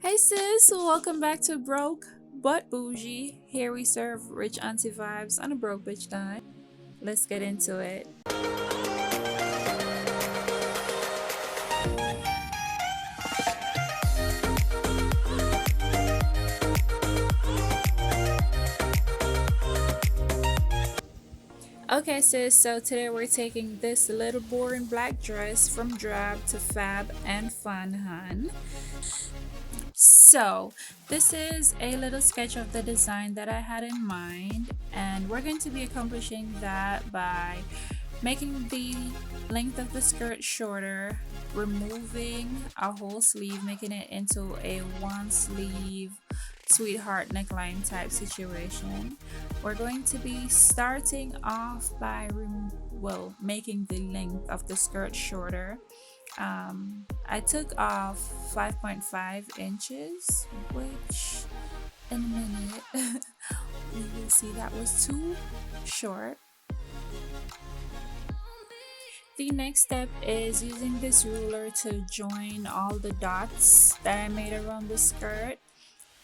Hey sis, welcome back to Broke But Bougie. Here we serve rich auntie vibes on a broke bitch time. Let's get into it. Okay sis, so today we're taking this little boring black dress from drab to fab and fun, hun. So, this is a little sketch of the design that I had in mind, and we're going to be accomplishing that by making the length of the skirt shorter, removing a whole sleeve, making it into a one sleeve sweetheart neckline type situation. We're going to be starting off by making the length of the skirt shorter. I took off 5.5 inches, which in a minute we will see that was too short. The next step is using this ruler to join all the dots that I made around the skirt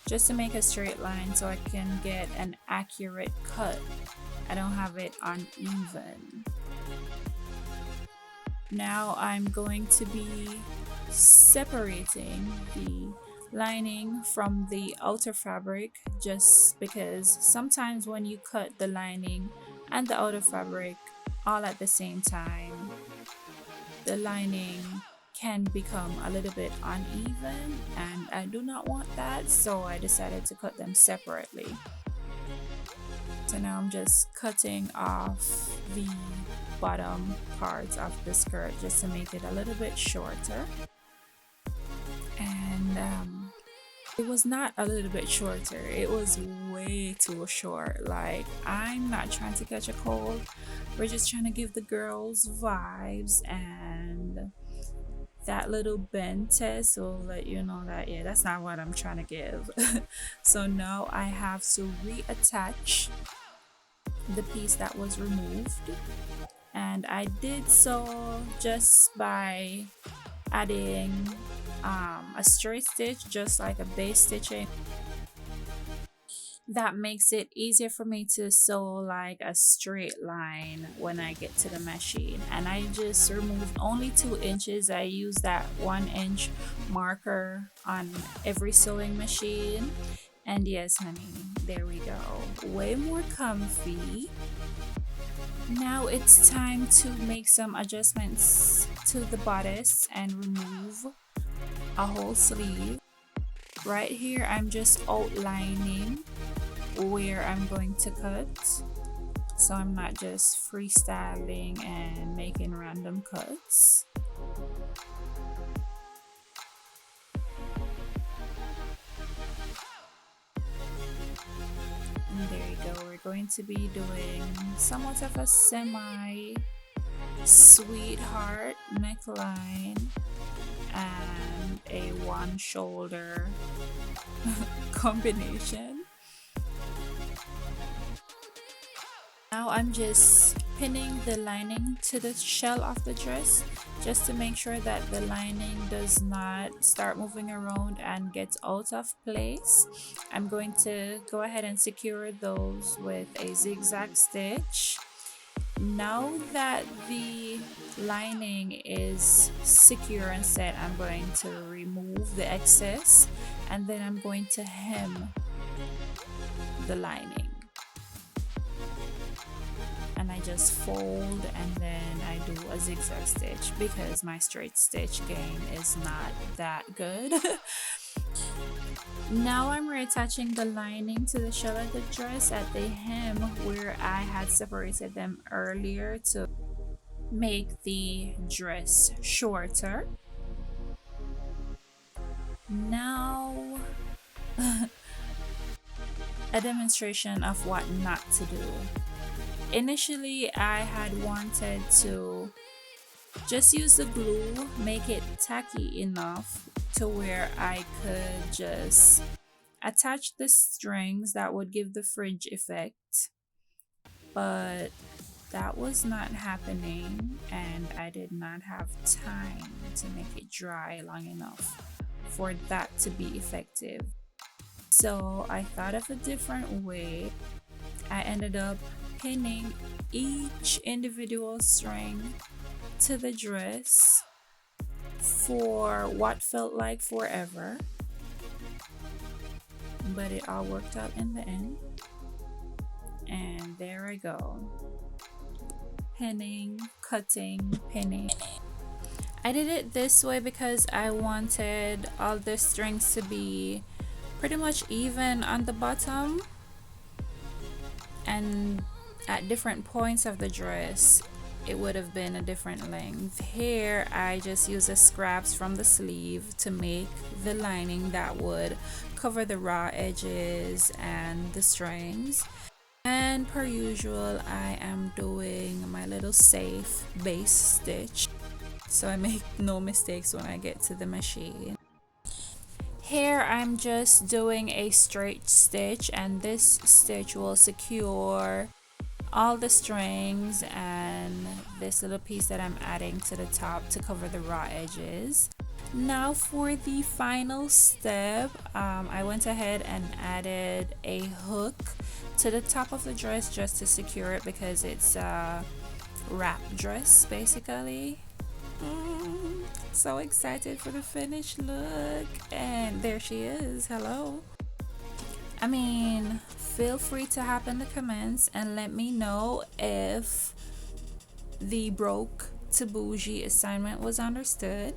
just to make a straight line so I can get an accurate cut. I don't have it uneven. Now I'm going to be separating the lining from the outer fabric just because sometimes when you cut the lining and the outer fabric all at the same time, the lining can become a little bit uneven and I do not want that, so I decided to cut them separately. So now I'm just cutting off the bottom parts of the skirt just to make it a little bit shorter. And it was not a little bit shorter, it was way too short. Like, I'm not trying to catch a cold, we're just trying to give the girls vibes, and that little bend test will let you know that yeah, that's not what I'm trying to give. So now I have to reattach the piece that was removed, and I did so just by adding a straight stitch, just like a base stitching. That makes it easier for me to sew like a straight line when I get to the machine. And I just removed only 2 inches. I use that 1 inch marker on every sewing machine. And yes, honey, there we go. Way more comfy. Now it's time to make some adjustments to the bodice and remove a whole sleeve. Right here, I'm just outlining where I'm going to cut, so I'm not just freestyling and making random cuts. And there you go, we're going to be doing somewhat of a semi sweetheart neckline and a one shoulder combination. Now I'm just pinning the lining to the shell of the dress just to make sure that the lining does not start moving around and gets out of place. I'm going to go ahead and secure those with a zigzag stitch. Now that the lining is secure and set, I'm going to remove the excess and then I'm going to hem the lining. And I just fold and then I do a zigzag stitch because my straight stitch game is not that good. Now I'm reattaching the lining to the shell of the dress at the hem where I had separated them earlier to make the dress shorter. Now a demonstration of what not to do. Initially, I had wanted to just use the glue, make it tacky enough to where I could just attach the strings that would give the fringe effect, but that was not happening and I did not have time to make it dry long enough for that to be effective. So I thought of a different way. I ended up pinning each individual string to the dress for what felt like forever, but it all worked out in the end. And there I go, pinning, cutting, pinning. I did it this way because I wanted all the strings to be pretty much even on the bottom, and at different points of the dress it would have been a different length. Here I just used the scraps from the sleeve to make the lining that would cover the raw edges and the strings. And per usual, I am doing my little safe base stitch so I make no mistakes when I get to the machine. Here I'm just doing a straight stitch, and this stitch will secure all the strings and this little piece that I'm adding to the top to cover the raw edges. Now for the final step, I went ahead and added a hook to the top of the dress just to secure it because it's a wrap dress basically. So excited for the finished look, and there she is. Hello. I mean, feel free to hop in the comments and let me know if the broke to bougie assignment was understood.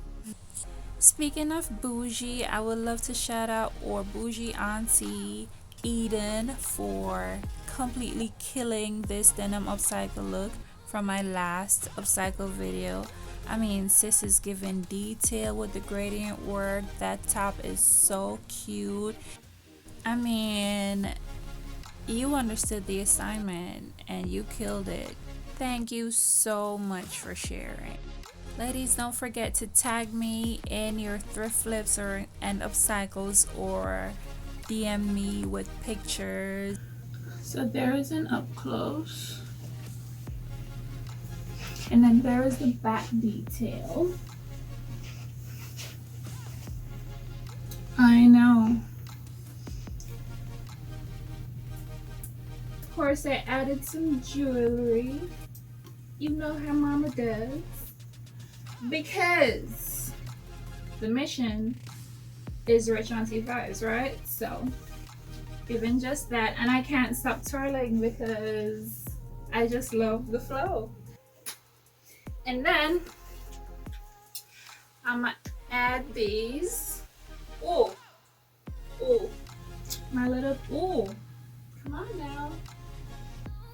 Speaking of bougie, I would love to shout out our bougie auntie Eden for completely killing this denim upcycle look from my last upcycle video. I mean, sis is giving detail with the gradient work. That top is so cute. I mean, you understood the assignment and you killed it. Thank you so much for sharing. Ladies, don't forget to tag me in your thrift flips and upcycles, or DM me with pictures. So there is an up close. And then there is the back detail. I know. Of course, I added some jewelry. You know how mama does. Because the mission is rich auntie vibes, right? So, even just that. And I can't stop twirling because I just love the flow. And then I'm gonna add these. Oh, my little, come on now.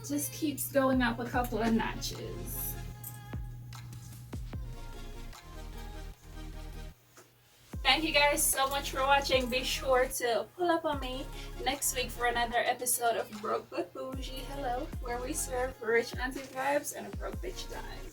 Just keeps going up a couple of notches. Thank you guys so much for watching. Be sure to pull up on me next week for another episode of Broke But Bougie. Hello, where we serve rich auntie vibes and a broke bitch dime.